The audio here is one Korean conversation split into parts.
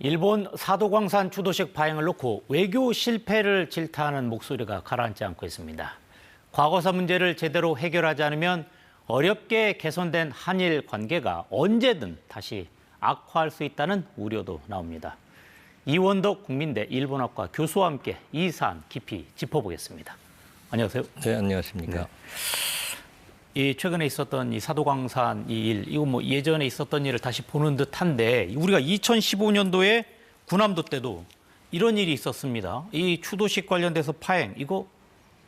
일본 사도광산 추도식 파행을 놓고 외교 실패를 질타하는 목소리가 가라앉지 않고 있습니다. 과거사 문제를 제대로 해결하지 않으면 어렵게 개선된 한일 관계가 언제든 다시 악화할 수 있다는 우려도 나옵니다. 이원덕 국민대 일본학과 교수와 함께 이 사안 깊이 짚어보겠습니다. 안녕하세요. 네, 안녕하십니까. 이 최근에 있었던 이 사도광산 이 일, 이거 뭐 예전에 있었던 일을 다시 보는 듯한데 우리가 2015년도에 군함도 때도 이런 일이 있었습니다. 이 추도식 관련돼서 파행 이거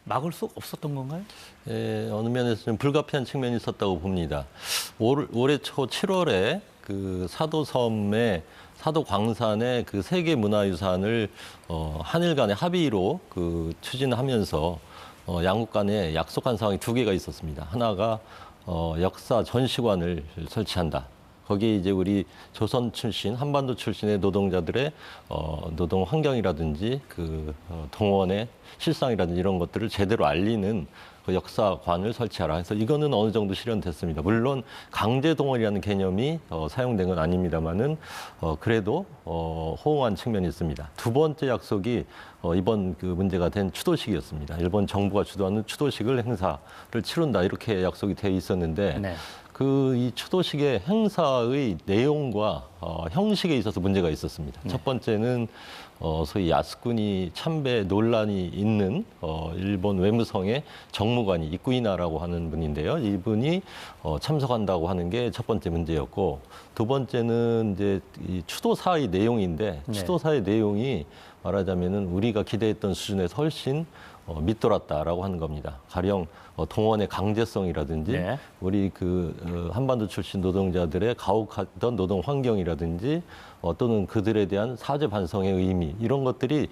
막을 수 없었던 건가요? 예, 어느 면에서는 불가피한 측면이 있었다고 봅니다. 올해 초 7월에 그 사도섬의 사도광산의 그 세계문화유산을 한일 간의 합의로 그 추진하면서 양국 간에 약속한 사항이 두 개가 있었습니다. 하나가 역사 전시관을 설치한다. 거기에 이제 우리 조선 출신, 한반도 출신의 노동자들의 노동 환경이라든지 그 동원의 실상이라든지 이런 것들을 제대로 알리는 그 역사관을 설치하라. 그래서 이거는 어느 정도 실현됐습니다. 물론 강제 동원이라는 개념이 사용된 건 아닙니다만은 그래도 호응한 측면이 있습니다. 두 번째 약속이 이번 그 문제가 된 추도식이었습니다. 일본 정부가 주도하는 추도식을 행사를 치른다 이렇게 약속이 돼 있었는데. 네. 이 추도식의 행사의 내용과 형식에 있어서 문제가 있었습니다. 네. 첫 번째는 소위 야스쿠니 참배 논란이 있는 일본 외무성의 정무관이 이쿠이나라고 하는 분인데요. 이분이 참석한다고 하는 게 첫 번째 문제였고, 두 번째는 이제 이 추도사의 내용인데 네. 추도사의 내용이 말하자면은 우리가 기대했던 수준에서 훨씬 밑돌았다라고 하는 겁니다. 가령 동원의 강제성이라든지 네. 우리 한반도 출신 노동자들의 가혹했던 노동 환경이라든지 또는 그들에 대한 사죄 반성의 의미 이런 것들이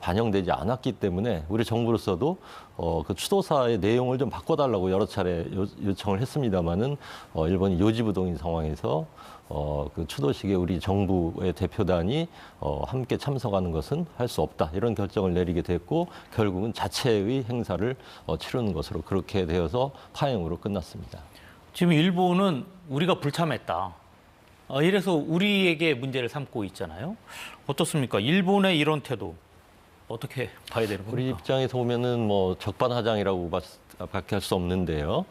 반영되지 않았기 때문에 우리 정부로서도 그 추도사의 내용을 좀 바꿔달라고 여러 차례 요청을 했습니다마는 일본이 요지부동인 상황에서 그 추도식에 우리 정부의 대표단이 함께 참석하는 것은 할 수 없다 이런 결정을 내리게 됐고 결국은 자체의 행사를 치르는 것으로 그렇게 되어서 파행으로 끝났습니다. 지금 일본은 우리가 불참했다. 이래서 우리에게 문제를 삼고 있잖아요. 어떻습니까? 일본의 이런 태도 어떻게 봐야 되는 겁니까? 우리 입장에서 보면은 뭐 적반하장이라고 밖에 할 수 없는데요.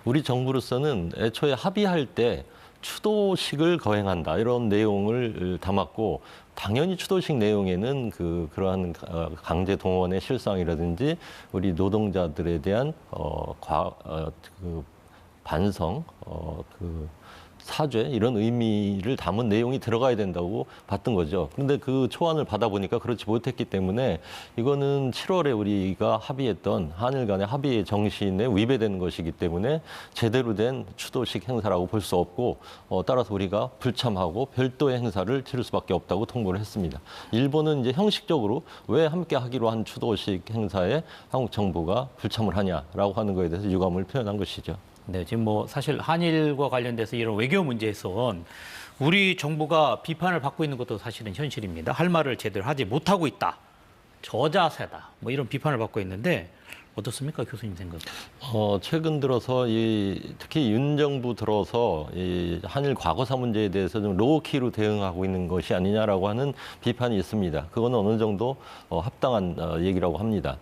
우리 정부로서는 애초에 합의할 때 추도식을 거행한다 이런 내용을 담았고 당연히 추도식 내용에는 그러한 강제 동원의 실상이라든지 우리 노동자들에 대한 반성 사죄 이런 의미를 담은 내용이 들어가야 된다고 봤던 거죠. 그런데 그 초안을 받아보니까 그렇지 못했기 때문에 이거는 7월에 우리가 합의했던 한일 간의 합의의 정신에 위배되는 것이기 때문에 제대로 된 추도식 행사라고 볼 수 없고 따라서 우리가 불참하고 별도의 행사를 치를 수밖에 없다고 통보를 했습니다. 일본은 이제 형식적으로 왜 함께 하기로 한 추도식 행사에 한국 정부가 불참을 하냐라고 하는 거에 대해서 유감을 표현한 것이죠. 네, 지금 뭐 사실 한일과 관련돼서 이런 외교 문제에선 우리 정부가 비판을 받고 있는 것도 사실은 현실입니다. 할 말을 제대로 하지 못하고 있다. 저자세다. 뭐 이런 비판을 받고 있는데 어떻습니까, 교수님 생각? 최근 들어서 특히 윤 정부 들어서 이 한일 과거사 문제에 대해서 좀 로우키로 대응하고 있는 것이 아니냐라고 하는 비판이 있습니다. 그거는 어느 정도 합당한 얘기라고 합니다.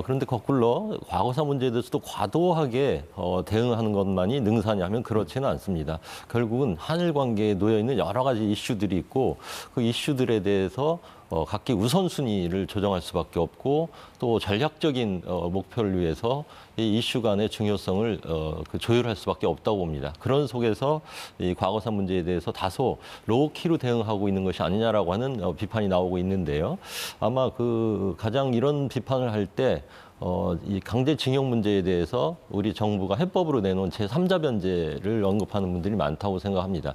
그런데 거꾸로 과거사 문제에 대해서도 과도하게 대응하는 것만이 능사냐면 그렇지는 않습니다. 결국은 한일 관계에 놓여 있는 여러 가지 이슈들이 있고 그 이슈들에 대해서 각기 우선순위를 조정할 수밖에 없고 또 전략적인 목표를 위해서 이 이슈 간의 중요성을 조율할 수밖에 없다고 봅니다. 그런 속에서 이 과거사 문제에 대해서 다소 로우키로 대응하고 있는 것이 아니냐라고 하는 비판이 나오고 있는데요. 아마 가장 이런 비판을 할 때 이 강제징용 문제에 대해서 우리 정부가 해법으로 내놓은 제3자 변제를 언급하는 분들이 많다고 생각합니다.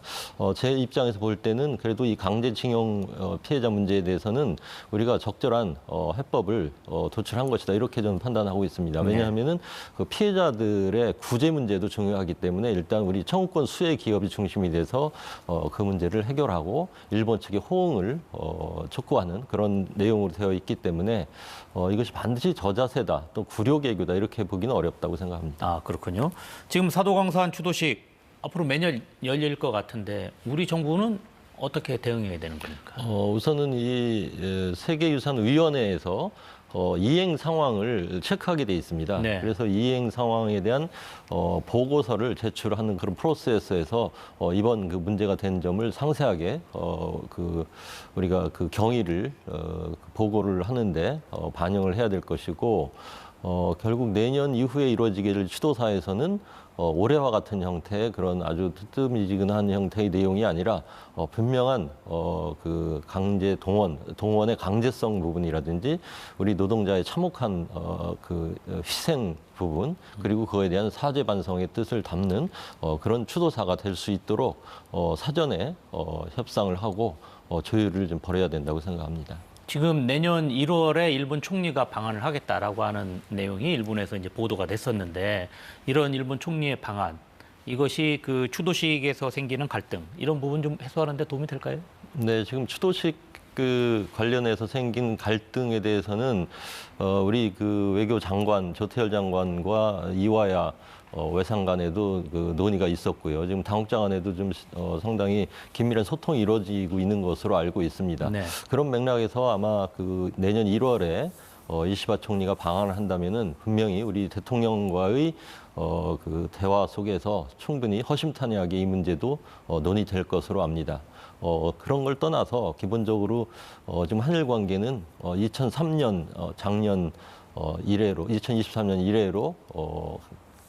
제 입장에서 볼 때는 그래도 이 강제징용 피해자 문제에 대해서는 우리가 적절한 해법을 도출한 것이다 이렇게 저는 판단하고 있습니다. 왜냐하면은 그 피해자들의 구제 문제도 중요하기 때문에 일단 우리 청구권 수혜 기업이 중심이 돼서 그 문제를 해결하고 일본 측의 호응을 촉구하는 그런 내용으로 되어 있기 때문에 이것이 반드시 저자세다. 또 구려개교다 이렇게 보기는 어렵다고 생각합니다. 아, 그렇군요. 지금 사도광산 추도식 앞으로 매년 열릴 것 같은데 우리 정부는 어떻게 대응해야 되는 겁니까? 우선은 이 세계유산위원회에서 이행 상황을 체크하게 돼 있습니다. 네. 그래서 이행 상황에 대한 보고서를 제출하는 그런 프로세스에서 이번 그 문제가 된 점을 상세하게 우리가 그 경위를 보고를 하는데 반영을 해야 될 것이고 결국 내년 이후에 이루어지게 될 추도사에서는 올해와 같은 형태의 그런 아주 뜨뜨미지근한 형태의 내용이 아니라 분명한 그 강제 동원의 강제성 부분이라든지 우리 노동자의 참혹한 그 희생 부분 그리고 그거에 대한 사죄 반성의 뜻을 담는 그런 추도사가 될 수 있도록 사전에 협상을 하고 조율을 좀 벌여야 된다고 생각합니다. 지금 내년 1월에 일본 총리가 방한을 하겠다라고 하는 내용이 일본에서 이제 보도가 됐었는데 이런 일본 총리의 방한 이것이 그 추도식에서 생기는 갈등 이런 부분 좀 해소하는 데 도움이 될까요? 네, 지금 추도식 그 관련해서 생긴 갈등에 대해서는 우리 그 외교 장관 조태열 장관과 이와야 외상간에도 그 논의가 있었고요. 지금 당국장 안에도 좀 상당히 긴밀한 소통이 이루어지고 있는 것으로 알고 있습니다. 네. 그런 맥락에서 아마 그 내년 1월에 이시바 총리가 방한을 한다면은 분명히 우리 대통령과의 그 대화 속에서 충분히 허심탄회하게 이 문제도 논의될 것으로 압니다. 그런 걸 떠나서 기본적으로 지금 한일 관계는 2003년 작년 이래로 2023년 이래로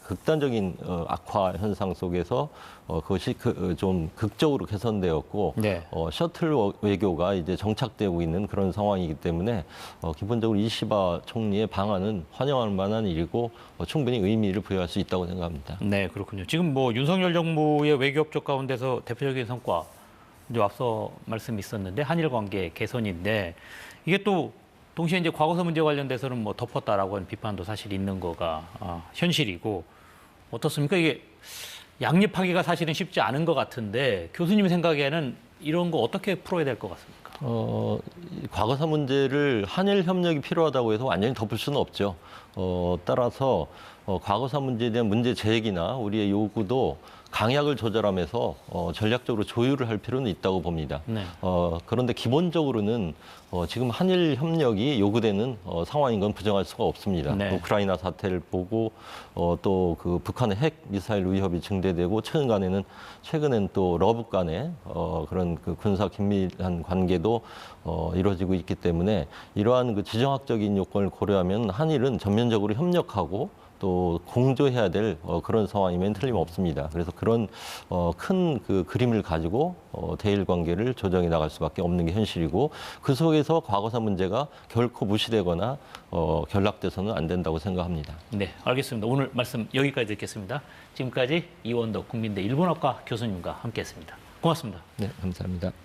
극단적인 악화 현상 속에서 그것이 좀 극적으로 개선되었고 네. 셔틀 외교가 이제 정착되고 있는 그런 상황이기 때문에 기본적으로 이시바 총리의 방안은 환영할 만한 일이고 충분히 의미를 부여할 수 있다고 생각합니다. 네, 그렇군요. 지금 뭐 윤석열 정부의 외교업적 가운데서 대표적인 성과 이제 앞서 말씀이 있었는데 한일 관계 개선인데 이게 또 동시에 이제 과거사 문제 관련돼서는 뭐 덮었다라고 하는 비판도 사실 있는 거가 현실이고 어떻습니까? 이게 양립하기가 사실은 쉽지 않은 것 같은데 교수님 생각에는 이런 거 어떻게 풀어야 될 것 같습니까? 과거사 문제를 한일 협력이 필요하다고 해서 완전히 덮을 수는 없죠. 따라서 과거사 문제에 대한 문제 제기나 우리의 요구도 강약을 조절하면서 전략적으로 조율을 할 필요는 있다고 봅니다. 네. 그런데 기본적으로는 지금 한일 협력이 요구되는 상황인 건 부정할 수가 없습니다. 네. 우크라이나 사태를 보고 또 그 북한의 핵 미사일 위협이 증대되고 최근에는 또 러북 간의 그런 그 군사 긴밀한 관계도 이루어지고 있기 때문에 이러한 그 지정학적인 요건을 고려하면 한일은 전면적으로 협력하고 또 공조해야 될 그런 상황이면 틀림없습니다. 그래서 그런 큰 그 그림을 가지고 대일 관계를 조정해 나갈 수밖에 없는 게 현실이고 그 속에서 과거사 문제가 결코 무시되거나 결락돼서는 안 된다고 생각합니다. 네, 알겠습니다. 오늘 말씀 여기까지 듣겠습니다. 지금까지 이원덕 국민대 일본어과 교수님과 함께했습니다. 고맙습니다. 네, 감사합니다.